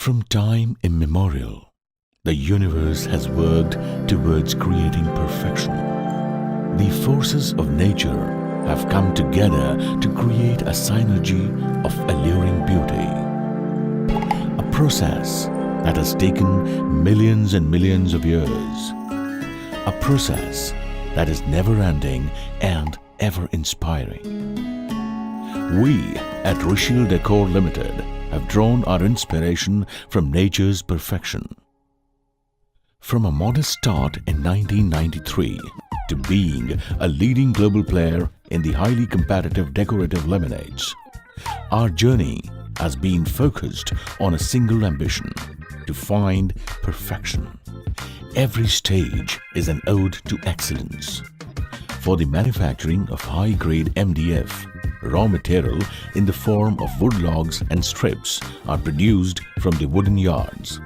From time immemorial, the universe has worked towards creating perfection. The forces of nature have come together to create a synergy of alluring beauty. A process that has taken millions and millions of years. A process that is never-ending and ever-inspiring. We at RUSHIL Decor Limited have drawn our inspiration from nature's perfection. From a modest start in 1993 to being a leading global player in the highly competitive decorative laminates, our journey has been focused on a single ambition: to find perfection. Every stage is an ode to excellence. For the manufacturing of high-grade MDF, raw material in the form of wood logs and strips are produced from the wooden yards.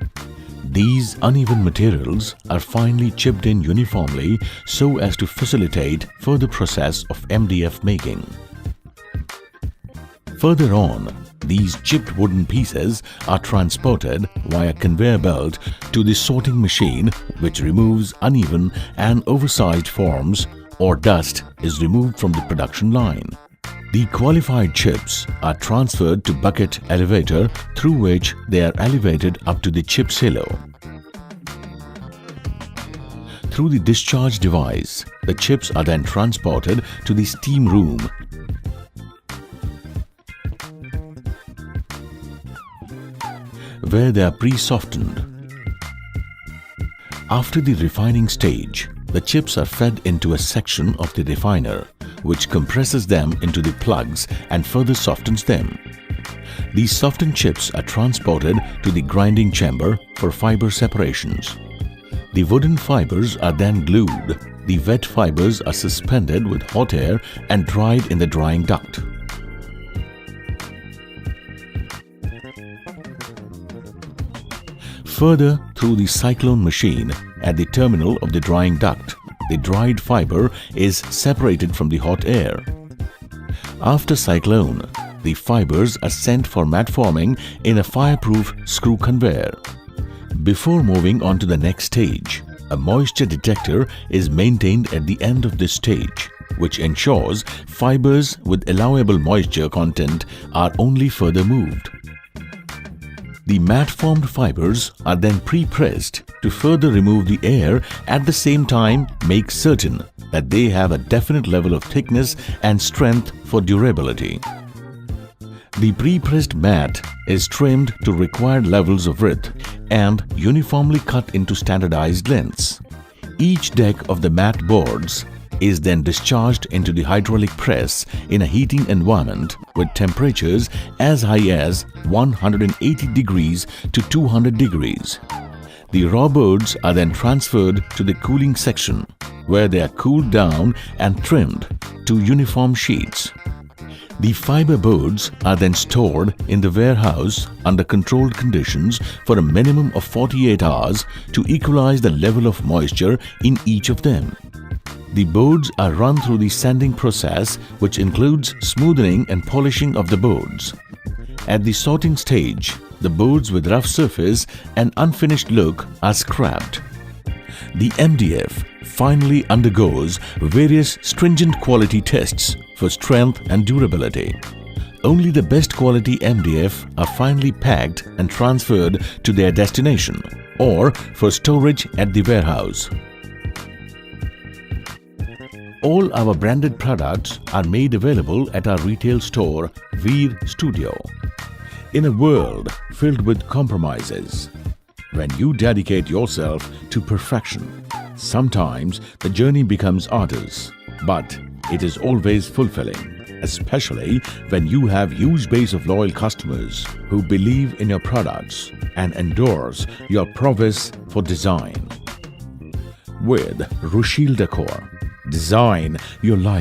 These uneven materials are finely chipped in uniformly so as to facilitate further process of MDF making. Further on, these chipped wooden pieces are transported via conveyor belt to the sorting machine, which removes uneven and oversized forms, or dust is removed from the production line. The qualified chips are transferred to bucket elevator, through which they are elevated up to the chip silo. Through the discharge device, the chips are then transported to the steam room, where they are pre-softened. After the refining stage, the chips are fed into a section of the refiner, which compresses them into the plugs and further softens them. These softened chips are transported to the grinding chamber for fiber separations. The wooden fibers are then glued. The wet fibers are suspended with hot air and dried in the drying duct. Further, through the cyclone machine at the terminal of the drying duct, the dried fiber is separated from the hot air. After cyclone, the fibers are sent for mat forming in a fireproof screw conveyor. Before moving on to the next stage, a moisture detector is maintained at the end of this stage, which ensures fibers with allowable moisture content are only further moved. The mat-formed fibers are then pre-pressed to further remove the air, at the same time make certain that they have a definite level of thickness and strength for durability. The pre-pressed mat is trimmed to required levels of width and uniformly cut into standardized lengths. Each deck of the mat boards is then discharged into the hydraulic press in a heating environment with temperatures as high as 180 degrees to 200 degrees. The raw boards are then transferred to the cooling section, where they are cooled down and trimmed to uniform sheets. The fiber boards are then stored in the warehouse under controlled conditions for a minimum of 48 hours to equalize the level of moisture in each of them. The boards are run through the sanding process, which includes smoothing and polishing of the boards. At the sorting stage, the boards with rough surface and unfinished look are scrapped. The MDF finally undergoes various stringent quality tests for strength and durability. Only the best quality MDF are finally packed and transferred to their destination or for storage at the warehouse. All our branded products are made available at our retail store, Veer Studio. In a world filled with compromises, when you dedicate yourself to perfection, sometimes the journey becomes arduous, but it is always fulfilling, especially when you have a huge base of loyal customers who believe in your products and endorse your prowess for design. With RUSHIL Decor, design your life.